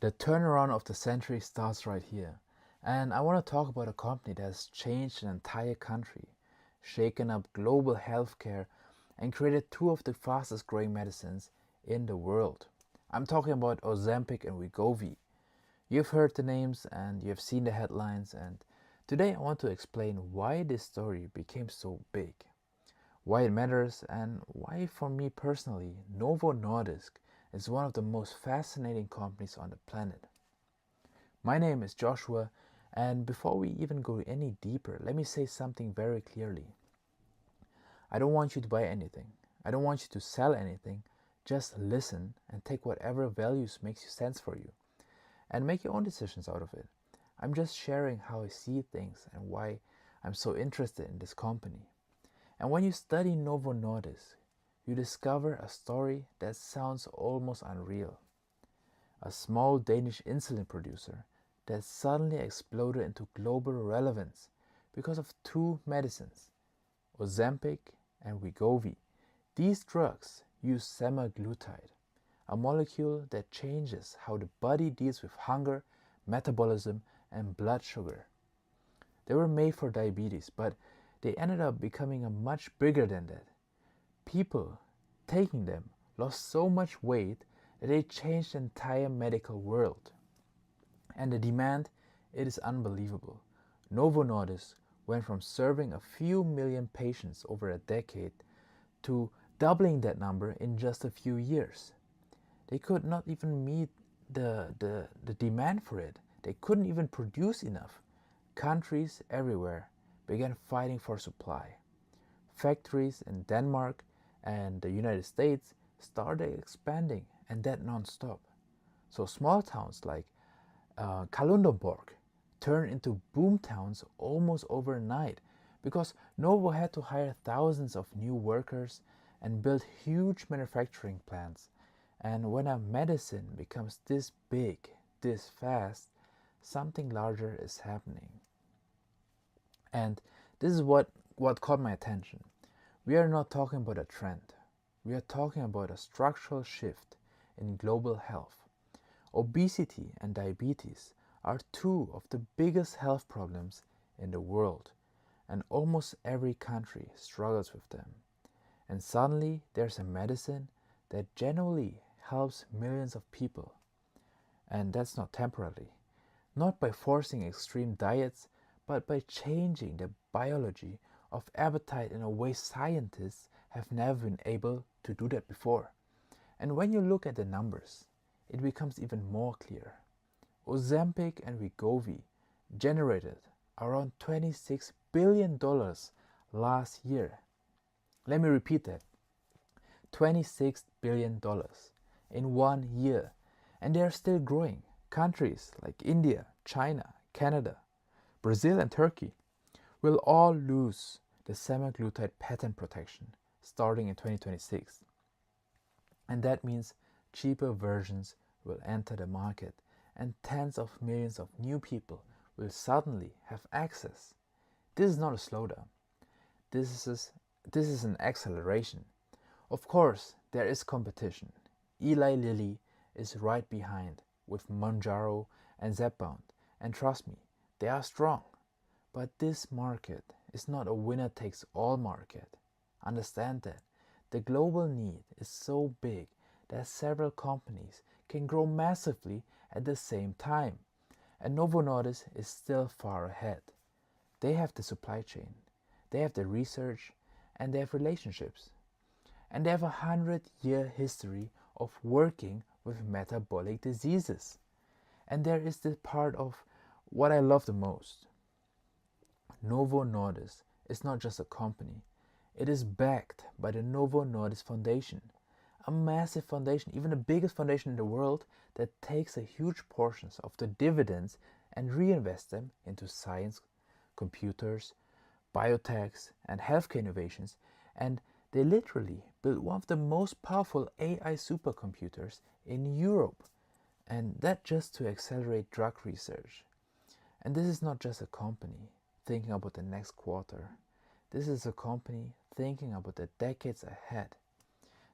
The turnaround of the century starts right here. And I want to talk about a company that has changed an entire country, shaken up global healthcare, and created two of the fastest growing medicines in the world. I'm talking about Ozempic and Wegovy. You've heard the names and you've seen the headlines, and today I want to explain why this story became so big, why it matters, and why, for me personally, Novo Nordisk is one of the most fascinating companies on the planet. My name is Joshua, and before we even go any deeper, let me say something very clearly. I don't want you to buy anything. I don't want you to sell anything. Just listen and take whatever values makes sense for you and make your own decisions out of it. I'm just sharing how I see things and why I'm so interested in this company. And when you study Novo Nordisk, you discover a story that sounds almost unreal. A small Danish insulin producer that suddenly exploded into global relevance because of two medicines, Ozempic and Wegovy. These drugs use semaglutide, a molecule that changes how the body deals with hunger, metabolism, and blood sugar. They were made for diabetes, but they ended up becoming a much bigger than that. People taking them lost so much weight that they changed the entire medical world. And the demand, it is unbelievable. Novo Nordisk went from serving a few million patients over a decade to doubling that number in just a few years. They could not even meet the demand for it. They couldn't even produce enough. Countries everywhere began fighting for supply. Factories in Denmark and the United States started expanding, and that non-stop. So small towns like Kalundborg turned into boom towns almost overnight because Novo had to hire thousands of new workers and build huge manufacturing plants. And when a medicine becomes this big, this fast, something larger is happening. And this is what caught my attention. We are not talking about a trend. We are talking about a structural shift in global health. Obesity and diabetes are two of the biggest health problems in the world, and almost every country struggles with them. And suddenly there's a medicine that genuinely helps millions of people. And that's not temporarily, not by forcing extreme diets, but by changing the biology of appetite in a way scientists have never been able to do that before. And when you look at the numbers, it becomes even more clear. Ozempic and Wegovy generated around $26 billion last year. Let me repeat that. $26 billion in 1 year. And they are still growing. Countries like India, China, Canada, Brazil, and Turkey will all lose the semaglutide patent protection starting in 2026. And that means cheaper versions will enter the market and tens of millions of new people will suddenly have access. This is not a slowdown. This is an acceleration. Of course, there is competition. Eli Lilly is right behind with Mounjaro and Zepbound, and trust me, they are strong. But this market is not a winner-takes-all market. Understand that. The global need is so big that several companies can grow massively at the same time. And Novo Nordisk is still far ahead. They have the supply chain, they have the research, and they have relationships. And they have a 100-year history of working with metabolic diseases. And there is the part of what I love the most. Novo Nordisk is not just a company. It is backed by the Novo Nordisk Foundation, a massive foundation, even the biggest foundation in the world, that takes a huge portions of the dividends and reinvests them into science, computers, biotechs, and healthcare innovations. And they literally built one of the most powerful AI supercomputers in Europe, and that just to accelerate drug research. And this is not just a company thinking about the next quarter. This is a company thinking about the decades ahead.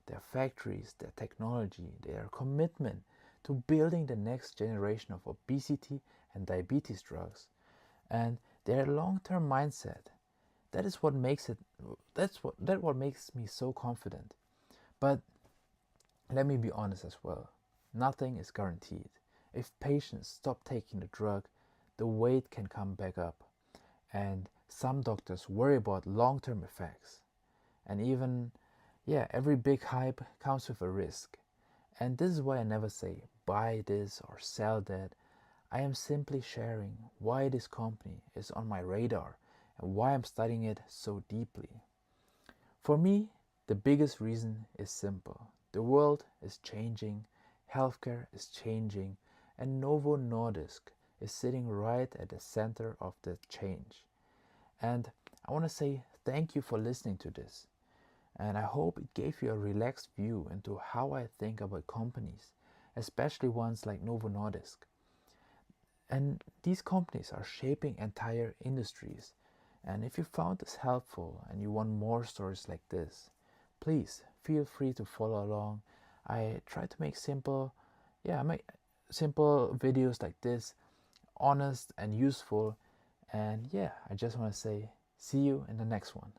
Their factories, their technology, their commitment to building the next generation of obesity and diabetes drugs. And their long-term mindset, that is what makes it what makes me so confident. But let me be honest as well. Nothing is guaranteed. If patients stop taking the drug, the weight can come back up. And some doctors worry about long-term effects. And even, yeah, every big hype comes with a risk. And this is why I never say buy this or sell that. I am simply sharing why this company is on my radar and why I'm studying it so deeply. For me, the biggest reason is simple. The world is changing, healthcare is changing, and Novo Nordisk is sitting right at the center of the change. And I want to say thank you for listening to this. And I hope it gave you a relaxed view into how I think about companies, especially ones like Novo Nordisk. And these companies are shaping entire industries. And if you found this helpful and you want more stories like this, please feel free to follow along. I try to make I make simple videos like this, honest and useful. And yeah, I just want to say, see you in the next one.